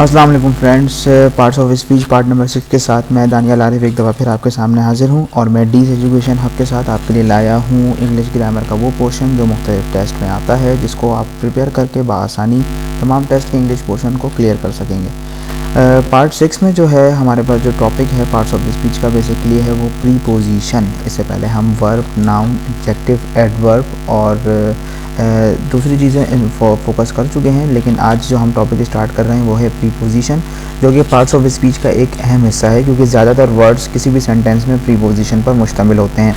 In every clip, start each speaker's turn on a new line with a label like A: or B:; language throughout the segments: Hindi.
A: अस्सलाम वालेकुम friends, parts of speech part number 6 के साथ मैं दानियाल आरिफ एक दफ़ा फिर आपके सामने हाजिर हूँ और मैं डीज एजुकेशन हब के साथ आपके लिए लाया हूँ इंग्लिश ग्रामर का वो पोर्शन जो मुख्तलिफ टेस्ट में आता है, जिसको आप प्रिपेयर करके बआसानी तमाम टेस्ट के इंग्लिश पोर्शन को क्लियर कर सकेंगे। पार्ट 6 में जो है हमारे पास जो टॉपिक है पार्ट्स ऑफ स्पीच का बेसिकली है वो प्रीपोजिशन। इससे पहले हम वर्ब, नाउन, एडजेक्टिव, एडवर्ब और दूसरी चीज़ें फोकस कर चुके हैं, लेकिन आज जो हम टॉपिक स्टार्ट कर रहे हैं वो है प्रीपोजिशन, जो कि पार्ट्स ऑफ स्पीच का एक अहम हिस्सा है क्योंकि ज़्यादातर वर्ड्स किसी भी सेंटेंस में प्रीपोजिशन पर मुश्तमिल होते हैं।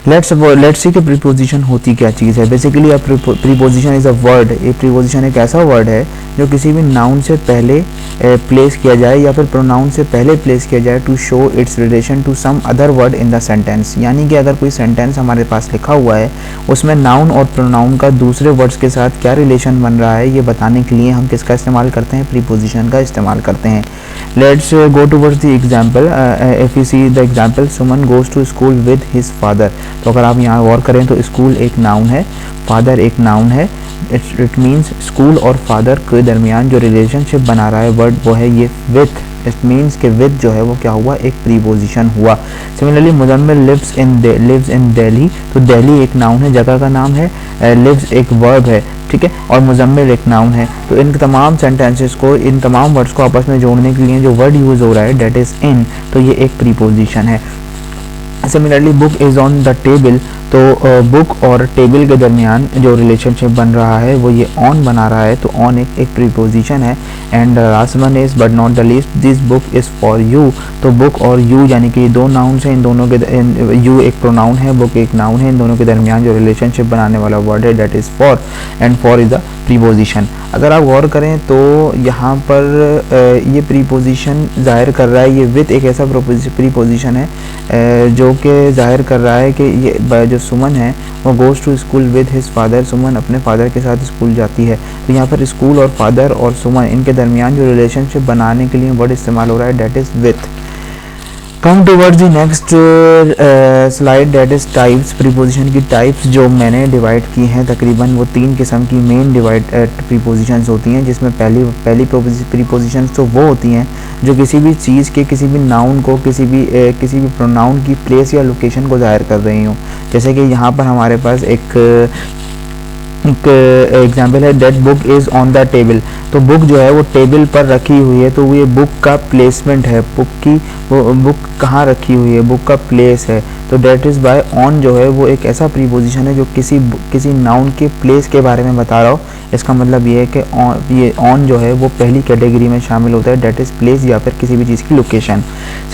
A: लेट्स सी कि प्रीपोजिशन होती क्या चीज़ है। Basically preposition is a word. एक प्रीपोजिशन एक ऐसा वर्ड है जो किसी भी नाउन से पहले प्लेस किया जाए या फिर प्रोनाउन से पहले प्लेस किया जाए to show its relation to some other word in the sentence. यानी कि अगर कोई सेंटेंस हमारे पास लिखा हुआ है उसमें नाउन और प्रोनाउन का दूसरे वर्ड्स के साथ क्या रिलेशन बन रहा है ये बताने के लिए हम किसका इस्तेमाल करते हैं, प्रीपोजिशन का इस्तेमाल करते हैं। Let's go towards the example. If you see the example, Suman goes to school with his father. तो अगर आप यहाँ गौर करें तो स्कूल एक नाउन है, फादर एक नाउन है। इट मीन्स स्कूल और फादर के दरमियान जो रिलेशनशिप बना रहा है वर्ड वो है ये विथ। इट मीन्स के विथ जो है वो क्या हुआ, एक प्रीपोजिशन हुआ। Similarly Muzammil lives in Delhi. तो दिल्ली एक नाउन है, जगह का नाम है, लिव्स एक वर्ब है, ठीक है, और मुजम्मिल एक नाउन है। तो इन तमाम सेंटेंसेस को, इन तमाम वर्ड्स को आपस में जोड़ने के लिए जो वर्ड यूज़ हो रहा है डेट इज़ इन, तो ये एक प्रीपोजिशन है। Similarly book is on the table. तो बुक और टेबल के दरमियान जो रिलेशनशिप बन रहा है वो ये ऑन बना रहा है, तो ऑन एक प्रीपोजिशन है। And last one is but not the least, this book is for you. तो बुक और यू यानी कि दो नाउन्स हैं, इन दोनों के यू एक प्रोनाउन है, बुक एक नाउन है, इन दोनों के दरमियान जो रिलेशनशिप बनाने वाला वर्ड है that is for, and for is the preposition. अगर आप गौर करें तो यहाँ पर ये प्रीपोजिशन ज़ाहिर कर रहा है, ये विथ एक ऐसा प्रीपोजिशन है जो कि ज़ाहिर कर रहा है कि ये जो सुमन है वो goes to school with his father. Suman अपने फादर के साथ स्कूल जाती है। तो यहाँ पर स्कूल और फादर और सुमन इनके दरमियान जो रिलेशनशिप बनाने के लिए वर्ड इस्तेमाल हो रहा है that is with. Come towards the next slide that is types. Preposition की टाइप्स जो मैंने डिवाइड की हैं तकरीबन वो 3 किस्म की मेन प्रीपोजिशंस होती हैं, जिसमें पहली प्रीपोजिशंस तो वो होती हैं जो किसी भी चीज़ के, किसी भी नाउन को, किसी भी प्रोनाउन की प्लेस या लोकेशन को ज़ाहिर कर रही हूँ। जैसे कि यहाँ पर हमारे पास एक एग्जाम्पल है, that book is on the table. तो बुक जो है वो टेबल पर रखी हुई है, तो ये बुक का प्लेसमेंट है, बुक कहाँ रखी हुई है, बुक का प्लेस है। तो डेट इज़ बाय ऑन जो है वो एक ऐसा प्रीपोजिशन है जो किसी नाउन के प्लेस के बारे में बता रहा हो। इसका मतलब ये है कि ये ऑन जो है वो पहली कैटेगरी में शामिल होता है, डेट इज़ प्लेस या फिर किसी भी चीज़ की location.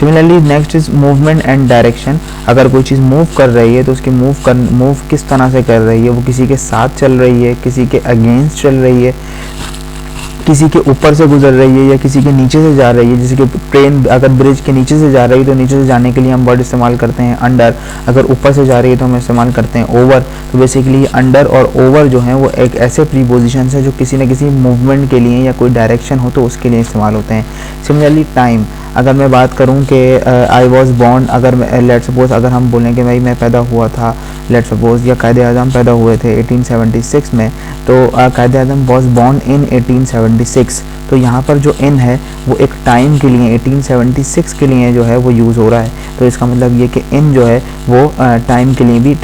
A: Similarly next is movement and direction. अगर कोई चीज़ मूव कर रही है तो उसकी मूव किस तरह से कर रही है, वो किसी के साथ चल रही है, किसी के अगेंस्ट चल रही है, किसी के ऊपर से गुजर रही है या किसी के नीचे से जा रही है। जैसे कि ट्रेन अगर ब्रिज के नीचे से जा रही है तो नीचे से जाने के लिए हम वर्ड इस्तेमाल करते हैं अंडर। अगर ऊपर से जा रही है तो हम इस्तेमाल करते हैं ओवर। तो बेसिकली अंडर और ओवर जो हैं वो एक ऐसे प्रीपोजिशंस हैं जो किसी न किसी मूवमेंट के लिए या कोई डायरेक्शन हो तो उसके लिए इस्तेमाल होते हैं। सिमिलरली टाइम, अगर मैं बात करूं कि आई वॉज बॉर्न, अगर लेट सपोज अगर हम बोलें कि भाई मैं पैदा हुआ था, लेट सपोज, या कायदे आज़म पैदा हुए थे 1876 में, तो कायदे आज़म वॉज बॉर्न इन 1876। तो यहाँ पर जो इन है वो एक टाइम के लिए 1876 के लिए जो है वो यूज़ हो रहा है। तो इसका मतलब ये कि इन जो है वो टाइम के लिए भी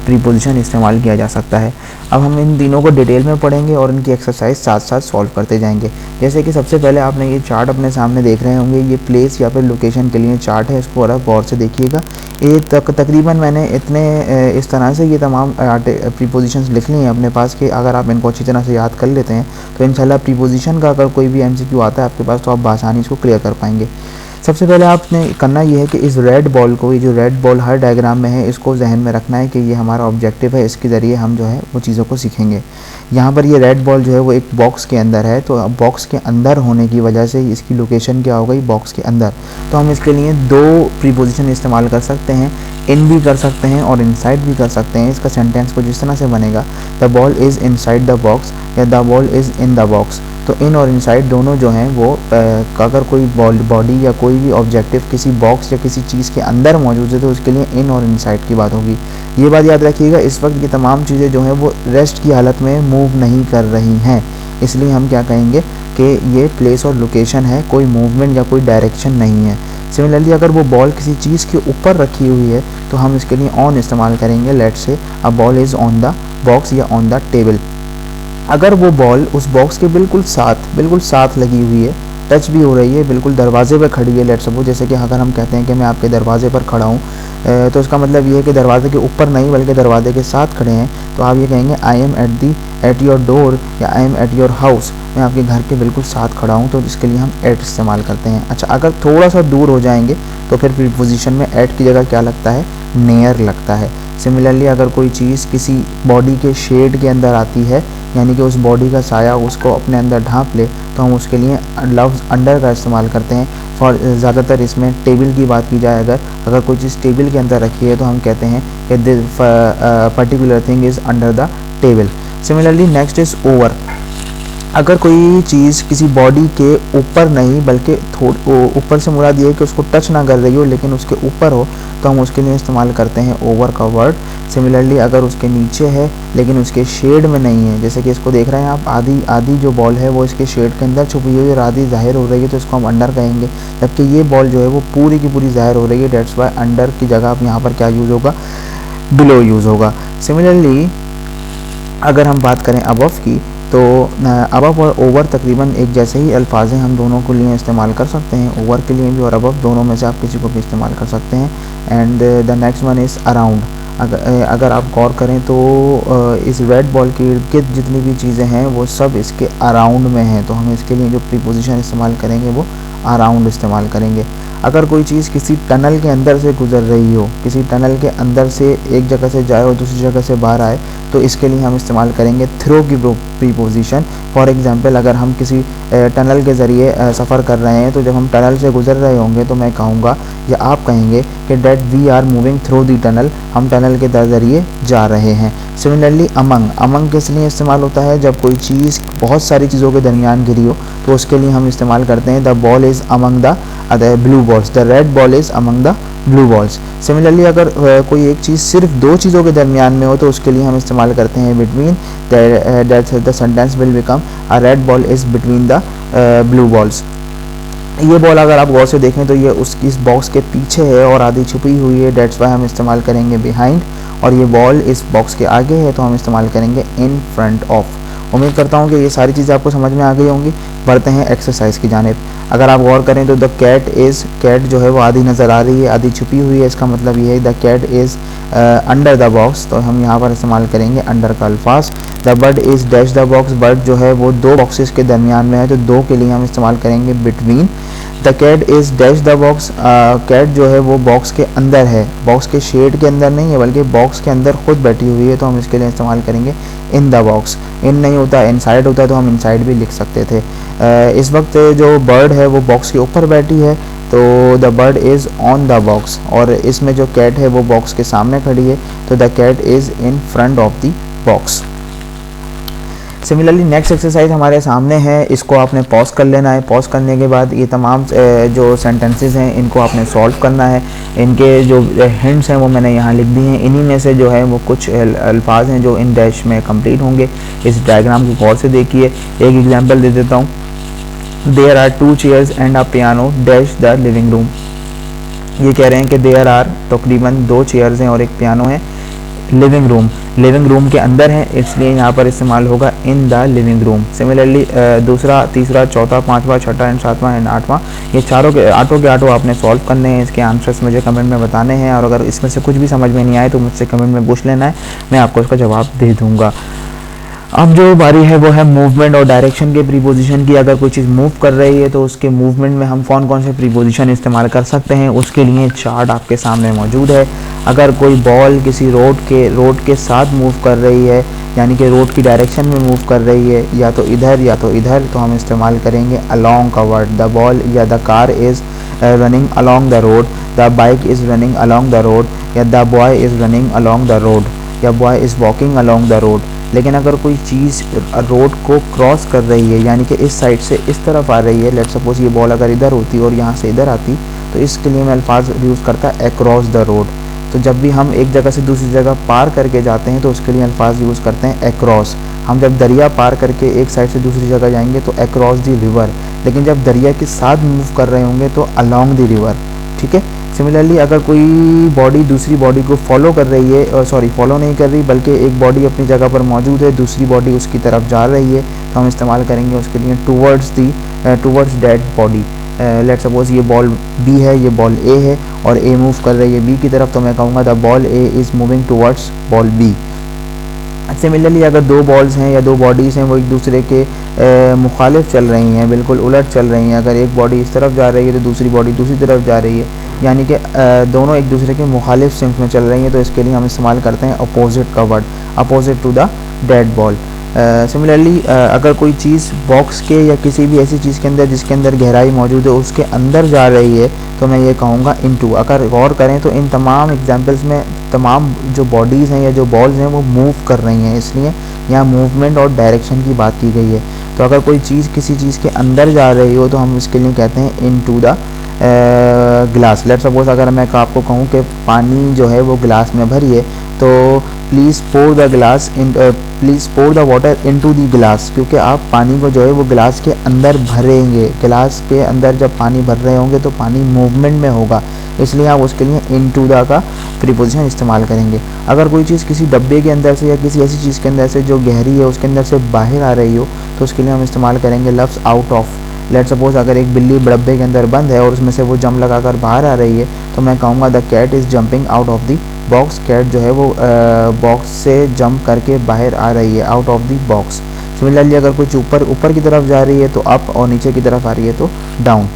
A: प्रीपोजिशन इस्तेमाल किया जा सकता है। अब हम इन तीनों को डिटेल में पढ़ेंगे और इनकी एक्सरसाइज साथ साथ सॉल्व करते जाएंगे। जैसे कि सबसे पहले आपने ये चार्ट अपने सामने देख रहे होंगे, ये प्लेस या फिर लोकेशन के लिए चार्ट है, इसको और गौर से देखिएगा। ये तकरीबन मैंने इस तरह से ये तमाम प्रीपोजिशंस लिख ली हैं अपने पास कि अगर आप इनको अच्छी तरह से याद कर लेते हैं तो इंशाल्लाह प्रीपोजिशन का अगर कोई भी MCQ आता है आपके पास तो आप बआसानी इसको क्लियर कर पाएंगे। सबसे पहले आपने करना ये है कि इस रेड बॉल को, ये जो रेड बॉल हर डायग्राम में है, इसको जहन में रखना है कि ये हमारा ऑब्जेक्टिव है, इसके ज़रिए हम जो है वो चीज़ों को सीखेंगे। यहाँ पर ये रेड बॉल जो है वो एक बॉक्स के अंदर है, तो बॉक्स के अंदर होने की वजह से इसकी लोकेशन क्या हो गई, बॉक्स के अंदर। तो हम इसके लिए 2 प्रीपोजिशन इस्तेमाल कर सकते हैं, इन भी कर सकते हैं और इनसाइड भी कर सकते हैं। इसका सेंटेंस को जिस तरह से बनेगा, the ball is inside the box या the ball is in the box. तो इन और इनसाइड दोनों जो हैं वो अगर कोई बॉडी या कोई भी ऑब्जेक्टिव किसी बॉक्स या किसी चीज़ के अंदर मौजूद है तो उसके लिए इन और इनसाइड की बात होगी। ये बात याद रखिएगा, इस वक्त ये तमाम चीज़ें जो हैं वो रेस्ट की हालत में मूव नहीं कर रही हैं, इसलिए हम क्या कहेंगे कि ये प्लेस और लोकेशन है, कोई मूवमेंट या कोई डायरेक्शन नहीं है। सिमिलरली अगर वो बॉल किसी चीज़ के ऊपर रखी हुई है तो हम इसके लिए ऑन इस्तेमाल करेंगे। Let's say a ball is on the box या ऑन द टेबल। अगर वो बॉल उस बॉक्स के बिल्कुल साथ लगी हुई है, टच भी हो रही है, बिल्कुल दरवाजे पर खड़ी है, लेट्स सपोज जैसे कि अगर हम कहते हैं कि मैं आपके दरवाजे पर खड़ा हूँ, तो इसका मतलब ये है कि दरवाजे के ऊपर नहीं बल्कि दरवाजे के साथ खड़े हैं, तो आप ये कहेंगे I am at your door या I am at your house, मैं आपके घर के बिल्कुल साथ खड़ा हूँ, तो इसके लिए हम एट इस्तेमाल करते हैं। अच्छा, अगर थोड़ा सा दूर हो जाएंगे तो फिर प्रीपोजिशन में एट की जगह क्या लगता है, नियर लगता है। सिमिलरली अगर कोई चीज़ किसी बॉडी के शेड के अंदर आती है, यानी कि उस बॉडी का साया उसको अपने अंदर ढांप ले, तो हम उसके लिए लफ्ज़ अंडर का इस्तेमाल करते हैं। फॉर ज़्यादातर इसमें टेबल की बात की जाए, अगर कोई चीज़ टेबल के अंदर रखी है तो हम कहते हैं कि this particular thing is under the table. Similarly next is over. अगर कोई चीज़ किसी बॉडी के ऊपर नहीं बल्कि ऊपर से मुराद ये है कि उसको टच ना कर रही हो लेकिन उसके ऊपर हो, तो हम उसके लिए इस्तेमाल करते हैं ओवर का वर्ड। सिमिलरली अगर उसके नीचे है लेकिन उसके शेड में नहीं है, जैसे कि इसको देख रहे हैं आप, आधी जो बॉल है वो इसके शेड के अंदर छुपी हुई है और आधी ज़ाहिर हो रही है, तो इसको हम अंडर कहेंगे। जबकि ये बॉल जो है वो पूरी की पूरी ज़ाहिर हो रही है, डेट्स वाई अंडर की जगह आप यहाँ पर क्या यूज़ होगा, बिलो यूज़ होगा। सिमिलरली अगर हम बात करें अबव की, तो अबव और ओवर तकरीबन एक जैसे ही अल्फाज हैं, हम दोनों के लिए इस्तेमाल कर सकते हैं, ओवर के लिए भी और अबव दोनों में से आप किसी को भी इस्तेमाल कर सकते हैं। And the next one is around. अगर आप गौर करें तो इस रेड बॉल के इर्द गिर्द जितनी भी चीज़ें हैं वो सब इसके अराउंड में हैं, तो हम इसके लिए जो प्रीपोजिशन इस्तेमाल करेंगे वो अराउंड इस्तेमाल करेंगे। अगर कोई चीज़ किसी टनल के अंदर से गुजर रही हो, किसी टनल के अंदर से एक जगह से जाए और दूसरी जगह से बाहर आए, तो इसके लिए हम इस्तेमाल करेंगे थ्रू की प्रीपोजिशन। फॉर एग्जांपल अगर हम किसी टनल के ज़रिए सफ़र कर रहे हैं, तो जब हम टनल से गुजर रहे होंगे तो मैं कहूँगा या आप कहेंगे कि that we are moving through the tunnel, हम टनल के ज़रिए जा रहे हैं। सिमिलरली अमंग किस लिए इस्तेमाल होता है, जब कोई चीज़ बहुत सारी चीज़ों के दरमियान गिरी हो, तो उसके लिए हम इस्तेमाल करते हैं the ball is among the blue balls, the red ball is among the blue balls. Similarly अगर कोई एक चीज़ सिर्फ दो चीज़ों के दरमियान में हो, तो उसके लिए हम इस्तेमाल करते हैं between, the sentence will become a red ball is between the blue balls. ये बॉल अगर आप गौर से देखें तो ये उसकी इस बॉक्स के पीछे है और आधी छुपी हुई है, डेट्स वाई हम इस्तेमाल करेंगे बिहाइंड। और ये बॉल इस बॉक्स के आगे है तो हम इस्तेमाल करेंगे इन फ्रंट ऑफ। उम्मीद करता हूँ कि ये सारी चीज़ें आपको समझ में आ गई होंगी। बढ़ते हैं एक्सरसाइज की जानिब। अगर आप गौर करें तो द कैट जो है वो आधी नज़र आ रही है, आधी छुपी हुई है, इसका मतलब ये है the cat is under the box, तो हम यहाँ पर इस्तेमाल करेंगे अंडर का अल्फाज। The bird is dash the box, bird जो है वो दो बॉक्सेस के दरमियान में है, तो दो के लिए हम इस्तेमाल करेंगे between. The cat is dash the box, cat जो है वो बॉक्स के अंदर है, बॉक्स के शेड के अंदर नहीं है बल्कि बॉक्स के अंदर खुद बैठी हुई है, तो हम इसके लिए इस्तेमाल करेंगे इन द बॉक्स। इन नहीं होता, इनसाइड होता, तो हम इनसाइड भी लिख सकते थे। इस वक्त जो बर्ड है वो बॉक्स के ऊपर बैठी है, तो the bird is on the box, और इसमें जो कैट है वो बॉक्स के सामने खड़ी है, तो the cat is in front of the box. Similarly next exercise हमारे सामने है, इसको आपने पॉज कर लेना है। पॉज करने के बाद ये तमाम जो सेंटेंसेस हैं इनको आपने सॉल्व करना है। इनके जो हिंट्स हैं वो मैंने यहाँ लिख दी हैं, इन्हीं में से जो है वो कुछ अल्फाज हैं जो इन डैश में कंप्लीट होंगे। इस डायग्राम को गौर से देखिए। एक एग्जांपल दे देता हूँ, there are 2 chairs and a piano dash the living room. ये कह रहे हैं कि देयर आर तकरीबन 2 चेयर्स हैं और एक पियानो है लिविंग रूम के अंदर है, इसलिए यहाँ पर इस्तेमाल होगा in the living room. Similarly दूसरा, तीसरा, चौथा, पांचवा, छठा एंड सातवां एंड आठवां, ये आठों के आठों आपने सॉल्व करने हैं। इसके आंसर्स मुझे कमेंट में बताने हैं, और अगर इसमें से कुछ भी समझ में नहीं आए तो मुझसे कमेंट में पूछ लेना है, मैं आपको इसका जवाब दे दूँगा। अब जो बारी है वो है मूवमेंट और डायरेक्शन के प्रीपोजिशन की। अगर कोई चीज़ मूव कर रही है तो उसके मूवमेंट में हम कौन कौन से प्रीपोजिशन इस्तेमाल कर सकते हैं, उसके लिए चार्ट आपके सामने मौजूद है। अगर कोई बॉल किसी रोड के साथ मूव कर रही है, यानी कि रोड की डायरेक्शन में मूव कर रही है, या तो इधर, तो हम इस्तेमाल करेंगे अलोंग का वर्ड। द बॉल या the car is running along the road, the bike is running along the road, या the boy is running along the road, या boy is walking along the road. लेकिन अगर कोई चीज़ रोड को क्रॉस कर रही है, यानी कि इस साइड से इस तरफ आ रही है, लेट्स सपोज ये बॉल अगर इधर होती और यहाँ से इधर आती, तो इसके लिए मैं अल्फाज यूज़ करता अक्रॉस द रोड। तो जब भी हम एक जगह से दूसरी जगह पार करके जाते हैं तो उसके लिए अल्फाज यूज़ करते हैं अक्रॉस। हम जब दरिया पार करके एक साइड से दूसरी जगह जाएंगे तो अक्रॉस द रिवर, लेकिन जब दरिया के साथ मूव कर रहे होंगे तो अलोंग द रिवर। ठीक है। सिमिलरली अगर कोई बॉडी दूसरी बॉडी को फॉलो कर रही है, सॉरी फॉलो नहीं कर रही बल्कि एक बॉडी अपनी जगह पर मौजूद है, दूसरी बॉडी उसकी तरफ जा रही है, तो हम इस्तेमाल करेंगे उसके लिए towards that body. Let suppose ये बॉल बी है, ये बॉल ए है और ए मूव कर रही है बी की तरफ, तो मैं कहूँगा the ball A is moving towards ball B. सिमिलरली अगर दो बॉल्स हैं या दो बॉडीज़ हैं वो एक दूसरे के मुखालिफ चल रही हैं, बिल्कुल उलट चल रही हैं, अगर एक बॉडी इस तरफ जा रही है तो दूसरी बॉडी दूसरी तरफ जा रही है, यानी कि दोनों एक दूसरे के मुखालिफ सिम्त में चल रही हैं, तो इसके लिए हम इस्तेमाल करते हैं अपोजिट का word, opposite to the dead ball. Similarly अगर कोई चीज़ बॉक्स के या किसी भी ऐसी चीज़ के अंदर जिसके अंदर गहराई मौजूद है उसके अंदर जा रही है तो मैं ये कहूँगा इनटू। अगर गौर करें तो इन तमाम एग्जांपल्स में तमाम जो बॉडीज़ हैं या जो बॉल्स हैं वो मूव कर रही हैं, इसलिए यहाँ मूवमेंट और डायरेक्शन की बात की गई है। तो अगर कोई चीज़ किसी चीज़ के अंदर जा रही हो तो हम इसके लिए कहते हैं into the glass. Let suppose अगर मैं आपको कहूँ कि पानी जो है वो ग्लास में भरिए तो please pour the water into the glass, क्योंकि आप पानी को जो है वो ग्लास के अंदर भरेंगे। ग्लास के अंदर जब पानी भर रहे होंगे तो पानी मूवमेंट में होगा, इसलिए आप उसके लिए इनटू द का प्रीपोजिशन इस्तेमाल करेंगे। अगर कोई चीज़ किसी डब्बे के अंदर से या किसी ऐसी चीज़ के अंदर से जो गहरी है उसके अंदर से बाहर आ रही हो तो उसके लिए हम इस्तेमाल करेंगे लफ्ज़ आउट ऑफ। लेट सपोज अगर एक बिल्ली डब्बे के अंदर बंद है और उसमें से वो जंप लगाकर बाहर आ रही है तो मैं कहूँगा the cat is jumping out of the box. Cat जो है वो बॉक्स से जंप करके बाहर आ रही है, out of the box. Similarly अगर कुछ ऊपर की तरफ जा रही है तो अप और नीचे की तरफ आ रही है तो डाउन।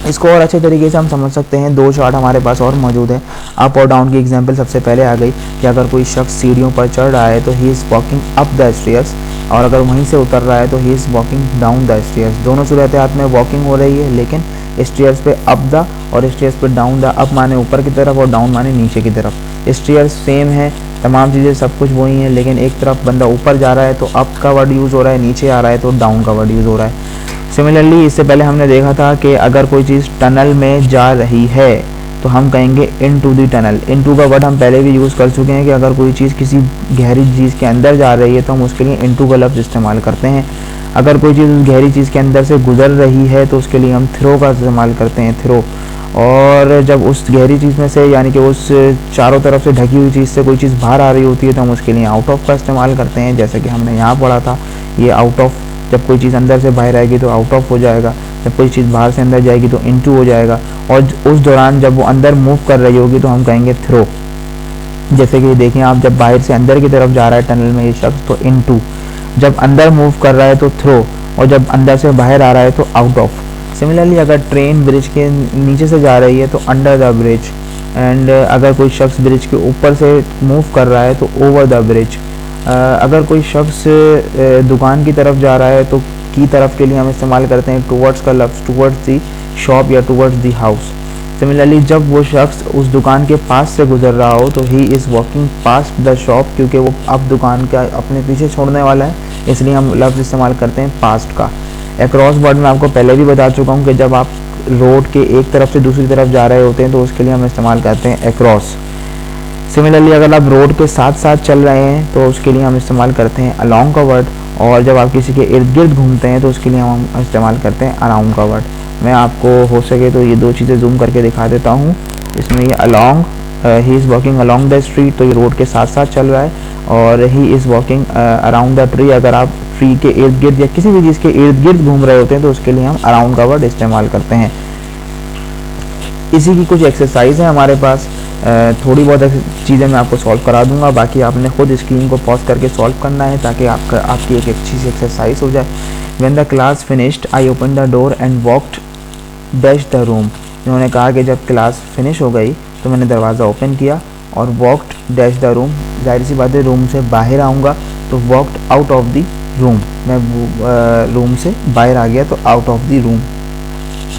A: इसको और अच्छे तरीके से हम समझ सकते हैं, दो चार्ट हमारे पास और मौजूद है। अप और डाउन की एग्जांपल सबसे पहले आ गई कि अगर कोई शख्स सीढ़ियों पर चढ़ रहा है तो he is walking up the stairs, और अगर वहीं से उतर रहा है तो he is walking down the stairs. दोनों सूरत में वॉकिंग हो रही है, लेकिन स्टेयर्स पे अप द और स्टेयर्स पे डाउन द। अप माने ऊपर की तरफ और डाउन माने नीचे की तरफ। स्टेयर्स सेम है, तमाम चीज़ें सब कुछ वही हैं, लेकिन एक तरफ बंदा ऊपर जा रहा है तो अप का वर्ड यूज़ हो रहा है, नीचे आ रहा है तो डाउन का वर्ड यूज़ हो रहा है। सिमिलरली इससे पहले हमने देखा था कि अगर कोई चीज़ टनल में जा रही है तो हम कहेंगे इनटू द टनल। इनटू का वर्ड हम पहले भी यूज़ कर चुके हैं कि अगर कोई चीज़ किसी गहरी चीज़ के अंदर जा रही है तो हम उसके लिए इनटू का लफ्ज़ इस्तेमाल करते हैं। अगर कोई चीज़ उस गहरी चीज़ के अंदर से गुजर रही है तो उसके लिए हम थ्रो का इस्तेमाल करते हैं, थ्रो। और जब उस गहरी चीज़ में से यानी कि उस चारों तरफ से ढकी हुई चीज़ से कोई चीज़ बाहर आ रही होती है तो हम उसके लिए आउट ऑफ का इस्तेमाल करते हैं, जैसे कि हमने यहाँ पढ़ा था ये आउट ऑफ। जब कोई चीज़ अंदर से बाहर आएगी तो आउट ऑफ हो जाएगा, जब कोई चीज़ बाहर से अंदर जाएगी तो इनटू हो जाएगा, और उस दौरान जब वो अंदर मूव कर रही होगी तो हम कहेंगे थ्रो। जैसे कि देखें आप, जब बाहर से अंदर की तरफ जा रहा है टनल में ये शख्स तो इनटू, जब अंदर मूव कर रहा है तो थ्रो, और जब अंदर से बाहर आ रहा है तो आउट ऑफ। सिमिलरली अगर ट्रेन ब्रिज के नीचे से जा रही है तो अंडर द ब्रिज, एंड अगर कोई शख्स ब्रिज के ऊपर से मूव कर रहा है तो ओवर द ब्रिज। अगर कोई शख्स दुकान की तरफ जा रहा है तो की तरफ के लिए हम इस्तेमाल करते हैं टूवर्ड्स का लफ्ज़, टूवर्ड्स दी शॉप या टूवर्ड्स दी हाउस। सिमिलरली जब वो शख्स उस दुकान के पास से गुजर रहा हो तो he is walking past the shop, क्योंकि वो अब दुकान का अपने पीछे छोड़ने वाला है, इसलिए हम लफ्ज़ इस्तेमाल करते हैं पास्ट का। अक्रॉस वर्ड में आपको पहले भी बता चुका हूँ कि जब आप रोड के एक तरफ से दूसरी तरफ जा रहे होते हैं तो उसके लिए हम इस्तेमाल करते हैं अक्रॉस। सिमिलरली अगर आप रोड के साथ साथ चल रहे हैं तो उसके लिए हम इस्तेमाल करते हैं अलोंग का वर्ड, और जब आप किसी के इर्द गिर्द घूमते हैं तो उसके लिए हम इस्तेमाल करते हैं अराउंड का वर्ड। मैं आपको हो सके तो ये दो चीज़ें जूम करके दिखा देता हूँ। इसमें ये along, he is walking along the street, तो ये रोड के साथ साथ चल रहा है, और he is walking around the tree, अगर आप ट्री के इर्द गिर्द या किसी भी चीज़ के इर्द गिर्द घूम रहे होते हैं तो उसके लिए हम अराउंड का वर्ड इस्तेमाल करते हैं। इसी की कुछ एक्सरसाइज है हमारे पास, थोड़ी बहुत चीज़ें मैं आपको सॉल्व करा दूंगा, बाकी आपने खुद स्क्रीन को पॉज करके सॉल्व करना है ताकि आपकी एक अच्छी सी एक्सरसाइज हो जाए। When the class finished I open the door and walked dash the room. इन्होंने कहा कि जब क्लास फिनिश हो गई तो मैंने दरवाज़ा ओपन किया और वॉक्ड डैश द रूम, जाहिर सी बात है रूम से बाहर आऊँगा तो walked out of the room, मैं रूम से बाहर आ गया तो out of the room.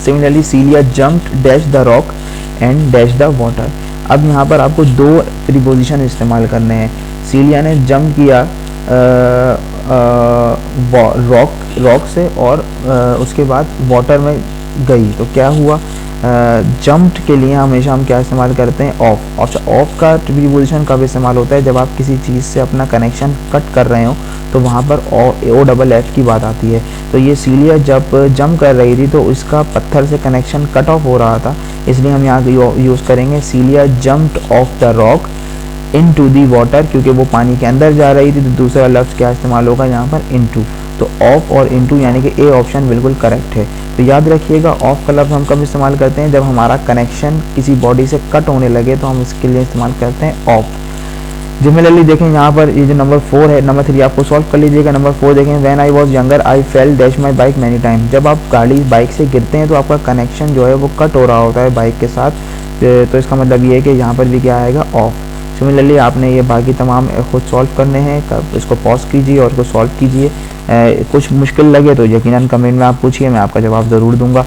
A: Similarly Celia jumped dash the rock and dash the water. अब यहाँ पर आपको दो प्रीपोजिशन इस्तेमाल करने हैं। सीलिया ने जंप किया रॉक से और उसके बाद वाटर में गई, तो क्या हुआ, जंप्ड के लिए हमेशा हम क्या इस्तेमाल करते हैं, ऑफ। ऑफ का प्रीपोजिशन कब इस्तेमाल होता है, जब आप किसी चीज़ से अपना कनेक्शन कट कर रहे हो तो वहाँ पर OFF की बात आती है। तो ये सीलिया जब जंप कर रही थी तो इसका पत्थर से कनेक्शन कट ऑफ हो रहा था, इसलिए हम यहाँ यूज़ करेंगे Celia jumped off the rock into the water, क्योंकि वो पानी के अंदर जा रही थी। तो दूसरा लफ्ज़ क्या इस्तेमाल होगा यहाँ पर, इनटू। तो ऑफ और इनटू यानी कि ए ऑप्शन बिल्कुल करेक्ट है। तो याद रखिएगा ऑफ का लफ्ज़ हम कब इस्तेमाल करते हैं, जब हमारा कनेक्शन किसी बॉडी से कट होने लगे तो हम इसके लिए इस्तेमाल करते हैं ऑफ। सिमिलरली देखें यहाँ पर ये जो नंबर 4 है, नंबर 3 आपको सॉल्व कर लीजिएगा। नंबर 4 देखें, when I was younger I fail dash my bike many time. जब आप बाइक से गिरते हैं तो आपका कनेक्शन जो है वो कट हो रहा होता है बाइक के साथ, तो इसका मतलब ये है कि यहाँ पर भी क्या आएगा, ऑफ। सिमिलरली आपने ये बाकी तमाम खुद सॉल्व करने हैं, इसको पॉज कीजिए और इसको सॉल्व कीजिए। कुछ मुश्किल लगे तो यकीनन कमेंट में आप पूछिए, मैं आपका जवाब ज़रूर दूंगा।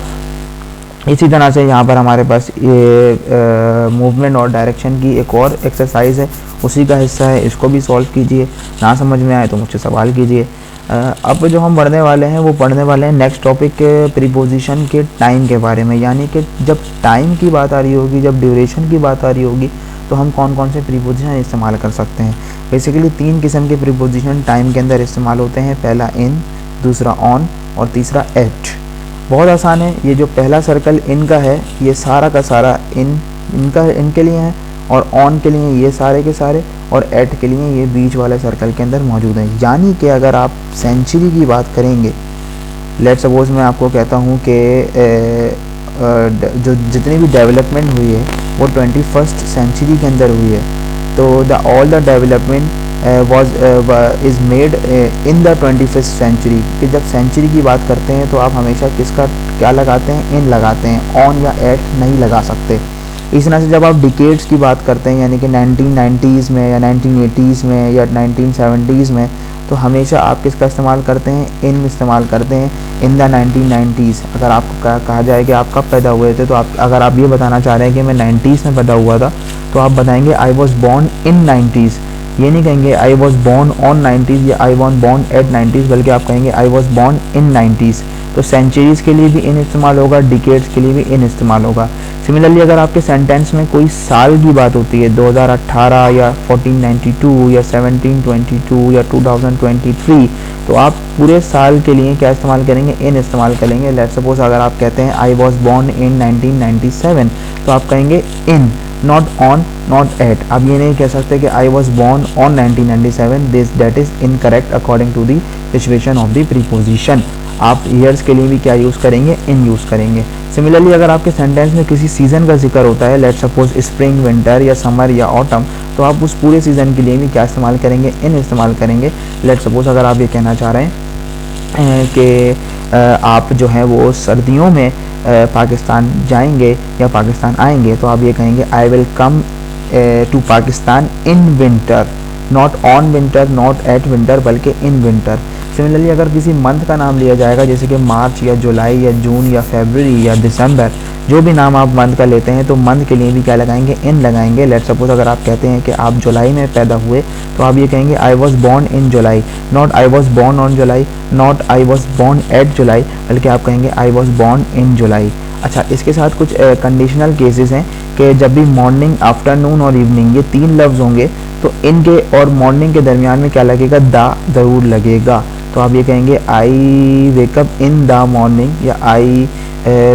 A: इसी तरह से यहाँ पर हमारे पास ये मूवमेंट और डायरेक्शन की एक और एक्सरसाइज है, उसी का हिस्सा है, इसको भी सॉल्व कीजिए। ना समझ में आए तो मुझसे सवाल कीजिए। अब जो हम पढ़ने वाले हैं वो पढ़ने वाले हैं नेक्स्ट टॉपिक के प्रीपोजिशन के टाइम के बारे में, यानी कि जब टाइम की बात आ रही होगी, जब ड्यूरेशन की बात आ रही होगी, तो हम कौन कौन से प्रीपोजिशन इस्तेमाल कर सकते हैं। बेसिकली 3 किस्म के प्रीपोजिशन टाइम के अंदर इस्तेमाल होते हैं, पहला इन, दूसरा ऑन और तीसरा एट। बहुत आसान है, ये जो पहला सर्कल इन का है ये सारा का सारा इनके लिए है, और ऑन के लिए ये सारे के सारे, और एट के लिए ये बीच वाले सर्कल के अंदर मौजूद है। यानी कि अगर आप सेंचुरी की बात करेंगे, लेट सपोज मैं आपको कहता हूँ कि जो जितनी भी डेवलपमेंट हुई है वो 21st सेंचुरी के अंदर हुई है, तो all the development is made in the 21st century. कि जब सेंचुरी की बात करते हैं तो आप हमेशा किसका क्या लगाते हैं, इन लगाते हैं, ऑन या एट नहीं लगा सकते। इस तरह से जब आप डिकेड्स की बात करते हैं, यानी कि 1990s में या 1980s में या 1970s में, तो हमेशा आप किसका इस्तेमाल करते हैं, इन इस्तेमाल करते हैं, इन द 1990s। अगर आपको कहा जाए कि आप कब पैदा हुए थे, तो आप अगर आप ये बताना चाह रहे हैं कि मैं 90s में पैदा हुआ था, तो आप बताएंगे आई वॉज बॉर्न इन 90s। ये नहीं कहेंगे I was born on 90s या आई वॉज बॉर्न एट 90s, बल्कि आप कहेंगे I was born in 90s। तो सेंचुरीज़ के लिए भी इन इस्तेमाल होगा, डिकेड्स के लिए भी इन इस्तेमाल होगा। सिमिलरली अगर आपके सेंटेंस में कोई साल की बात होती है, 2018 या 1492 या 1722 या 2023, तो आप पूरे साल के लिए क्या इस्तेमाल करेंगे, इन इस्तेमाल करेंगे। लेट्स सपोज अगर आप कहते हैं आई वॉज बॉर्न इन 1997, तो आप कहेंगे in, not on, not at. आप ये नहीं कह सकते कि I was born on 1997, this that is incorrect according to the situation of the preposition. आप ईयर्स के लिए भी क्या यूज़ करेंगे, इन यूज़ करेंगे। सिमिलरली अगर आपके सेंटेंस में किसी सीज़न का जिक्र होता है, लेट्स सपोज स्प्रिंग, विंटर या समर या ऑटम, तो आप उस पूरे सीज़न के लिए भी क्या इस्तेमाल करेंगे, इन इस्तेमाल करेंगे। लेट्स सपोज अगर आप ये कहना चाह रहे हैं कि आप जो है वो सर्दियों में पाकिस्तान जाएंगे या पाकिस्तान आएंगे, तो आप ये कहेंगे I will come to Pakistan in winter, not on winter, not at winter, बल्कि इन विंटर। सिमिलरली अगर किसी मंथ का नाम लिया जाएगा, जैसे कि मार्च या जुलाई या जून या फरवरी या दिसंबर, जो भी नाम आप मंथ का लेते हैं, तो मंथ के लिए भी क्या लगाएंगे, इन लगाएंगे। लेट्स सपोज अगर आप कहते हैं कि आप जुलाई में पैदा हुए, तो आप ये कहेंगे I was born in July, not I was born on July, not I was born at July, बल्कि आप कहेंगे आई वॉज बॉर्न इन जुलाई। अच्छा, इसके साथ कुछ कंडीशनल केसेस हैं कि जब भी मॉर्निंग, आफ्टरनून और इवनिंग ये 3 लफ्ज़ होंगे, तो इनके और मॉर्निंग के दरमियान में क्या लगेगा, दा ज़रूर लगेगा। तो आप ये कहेंगे I wake up in the morning, या I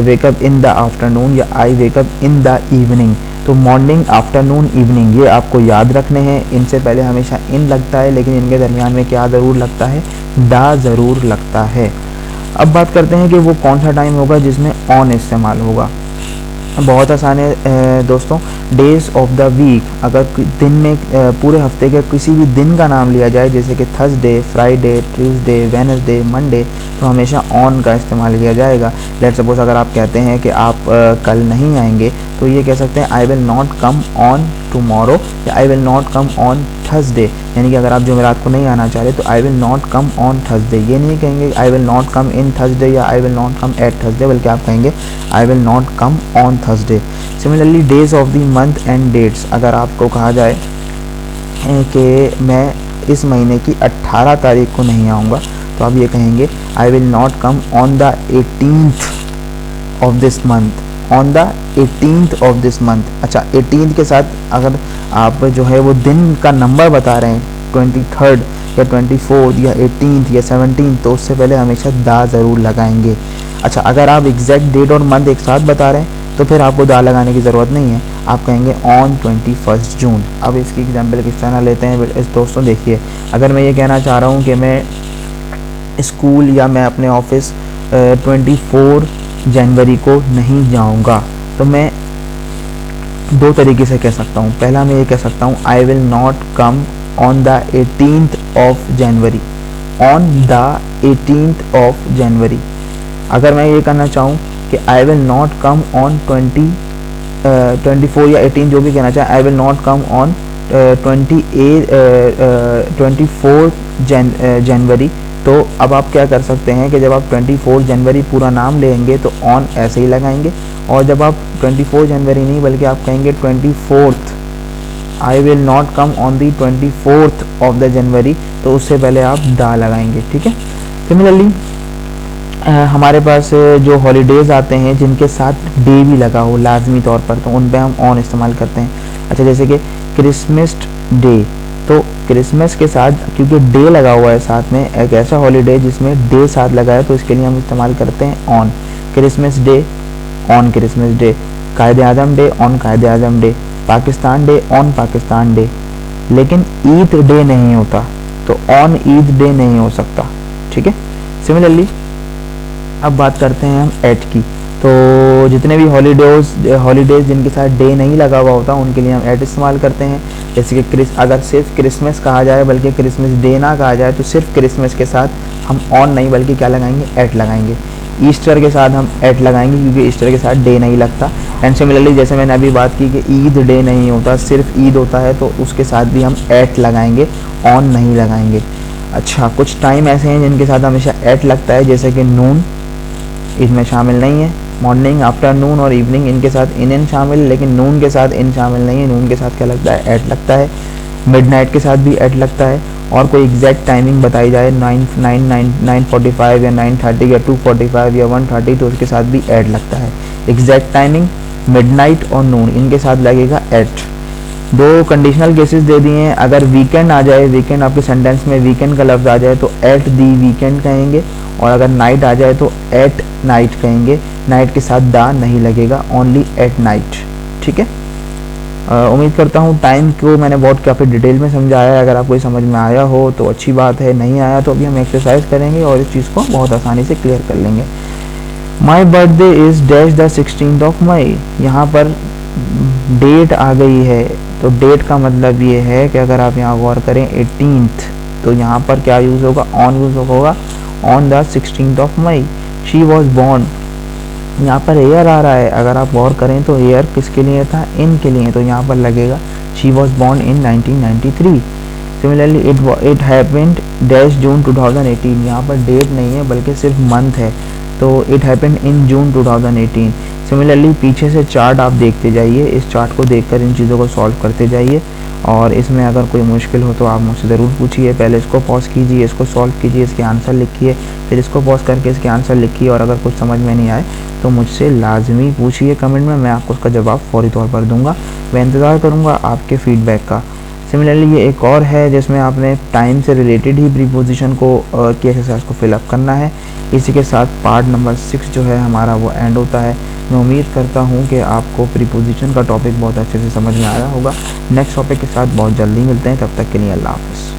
A: wake up in the afternoon, या I wake up in the evening. तो मॉर्निंग, आफ्टरनून, इवनिंग ये आपको याद रखने हैं। इनसे पहले हमेशा इन लगता है, लेकिन इनके दरमियान में क्या ज़रूर लगता है, दा ज़रूर लगता है। अब बात करते हैं कि वो कौन सा टाइम होगा जिसमें ऑन इस्तेमाल होगा। बहुत आसान है दोस्तों। डेज ऑफ द वीक, अगर दिन में पूरे हफ्ते के किसी भी दिन का नाम लिया जाए, जैसे कि Thursday, Friday, Tuesday, Wednesday, Monday, तो हमेशा ऑन का इस्तेमाल किया जाएगा। लेट्स सपोज अगर आप कहते हैं कि आप कल नहीं आएंगे, तो ये कह सकते हैं I will not come on tomorrow, या I will not come on Thursday. यानी कि अगर आप जुमेरात को नहीं आना चाह रहे, तो I will not come on Thursday. ये नहीं कहेंगे I will not come in Thursday या I will not come at Thursday, बल्कि आप कहेंगे I will not come on Thursday. Similarly days of the month and dates, अगर आपको कहा जाए कि मैं इस महीने की 18 तारीख को नहीं आऊँगा, तो आप ये कहेंगे I will not come on the 18th of this month, on the 18th of this month. अच्छा, 18th के साथ अगर आप जो है वो दिन का नंबर बता रहे हैं, 23rd या 24 या 18 या 17, तो उससे पहले हमेशा दा ज़रूर लगाएंगे। अच्छा, अगर आप एग्जैक्ट डेट और मंथ एक साथ बता रहे हैं तो फिर आपको दा लगाने की ज़रूरत नहीं है, आप कहेंगे ऑन 21 जून। अब इसकी एग्जांपल किस तरह लेते हैं इस दोस्तों, देखिए अगर मैं ये कहना चाह रहा हूँ कि मैं स्कूल या मैं अपने ऑफिस 24 जनवरी को नहीं जाऊँगा, तो मैं दो तरीके से कह सकता हूँ। पहला मैं ये कह सकता हूँ आई will not come on the 18th of January, on the 18th of January. अगर मैं ये कहना चाहूँ कि आई विल नॉट कम ऑन 24 या 18 जो भी कहना चाहे, आई विल नॉट कम ऑन 24 जनवरी, तो अब आप क्या कर सकते हैं कि जब आप 24 जनवरी पूरा नाम लेंगे तो ऑन ऐसे ही लगाएंगे, और जब आप 24 जनवरी नहीं बल्कि आप कहेंगे 24th, I will not come on the 24th of the January, तो उससे पहले आप दा लगाएंगे। ठीक है। सिमिलरली हमारे पास जो हॉलीडेज़ आते हैं जिनके साथ डे भी लगा हो लाजमी तौर पर, तो उन पे हम ऑन इस्तेमाल करते हैं। अच्छा, जैसे कि क्रिसमस डे, तो क्रिसमस के साथ क्योंकि डे लगा हुआ है साथ में, एक ऐसा हॉलीडे जिसमें डे साथ लगा है, तो इसके लिए हम इस्तेमाल करते हैं on. Christmas Day, on Christmas Day. Quaid e Azam Day, on Quaid e Azam Day. Pakistan Day, on Pakistan Day. लेकिन ईद डे नहीं होता, तो ऑन ईद डे नहीं हो सकता। ठीक है। सिमिलरली अब बात करते हैं हम एट की, तो जितने भी हॉलीडेज़ जिनके साथ डे नहीं लगा हुआ होता उनके लिए हम एट इस्तेमाल करते हैं। जैसे कि अगर सिर्फ क्रिसमस कहा जाए बल्कि क्रिसमस डे ना कहा जाए, तो सिर्फ क्रिसमस के साथ हम ऑन नहीं बल्कि क्या लगाएंगे, एट लगाएंगे। ईस्टर के साथ हम एट लगाएंगे क्योंकि ईस्टर के साथ डे नहीं लगता। एंड सिमिलरली जैसे मैंने अभी बात की कि ईद डे नहीं होता, सिर्फ ईद होता है, तो उसके साथ भी हम एट लगाएंगे, ऑन नहीं लगाएंगे। अच्छा, कुछ टाइम ऐसे हैं जिनके साथ हमेशा एट लगता है, जैसे कि नून इसमें शामिल नहीं है, मॉर्निंग, आफ्टरनून और इवनिंग इनके साथ इन शामिल, लेकिन नून के साथ इन शामिल नहीं है। नून के साथ क्या लगता है, एट लगता है। मिडनाइट के साथ भी एट लगता है, और कोई एग्जैक्ट टाइमिंग बताई जाए 9:45 या 9:30 या 2:45 या 1:30, तो उसके साथ भी एट लगता है। एग्जैक्ट टाइमिंग मिडनाइट और नून इनके साथ लगेगा एट। दो कंडीशनल केसेस दे दिए हैं, अगर वीकेंड आ जाए, वीकेंड आपके सेंटेंस में वीकेंड का लफ्ज़ आ जाए तो एट दी वीकेंड कहेंगे, और अगर नाइट आ जाए तो एट नाइट कहेंगे। नाइट के साथ दा नहीं लगेगा, ओनली एट नाइट। ठीक है। उम्मीद करता हूँ टाइम को मैंने बहुत काफ़ी डिटेल में समझाया है। अगर आपको ये समझ में आया हो तो अच्छी बात है, नहीं आया तो अभी हम एक्सरसाइज करेंगे और इस चीज़ को बहुत आसानी से क्लियर कर लेंगे। My birthday is dash the 16th of May. यहाँ पर डेट आ गई है, तो डेट का मतलब ये है कि अगर आप यहाँ गौर करें 18th, तो यहाँ पर क्या यूज़ होगा, ऑन यूज़ होगा, on the 16th of May. She was born, यहाँ पर एयर आ रहा है, अगर आप गौर करें तो एयर किसके लिए था, इन के लिए, तो यहाँ पर लगेगा she was born in 1993। Similarly it happened dash June 2018, यहाँ पर डेट नहीं है बल्कि सिर्फ मंथ है, तो it happened in June 2018। Similarly पीछे से चार्ट आप देखते जाइए, इस चार्ट को देखकर इन चीज़ों को सॉल्व करते जाइए, और इसमें अगर कोई मुश्किल हो तो आप मुझसे ज़रूर पूछिए। पहले इसको पॉज कीजिए, इसको सॉल्व कीजिए, इसके आंसर लिखिए, फिर इसको पॉज करके इसके आंसर लिखिए, और अगर कुछ समझ में नहीं आए तो मुझसे लाजमी पूछिए कमेंट में, मैं आपको उसका जवाब फौरी तौर पर दूंगा। मैं इंतज़ार करूंगा आपके फीडबैक का। सिमिलरली ये एक और है जिसमें आपने टाइम से रिलेटेड ही प्रीपोजिशन को की एक्सरसाइज को फिलअप करना है। इसी के साथ पार्ट नंबर 6 जो है हमारा वो एंड होता है। मैं उम्मीद करता हूँ कि आपको प्रीपोजिशन का टॉपिक बहुत अच्छे से समझ में आया होगा। नेक्स्ट टॉपिक के साथ बहुत जल्दी मिलते हैं, तब तक के लिए अल्लाह हाफ़िज़।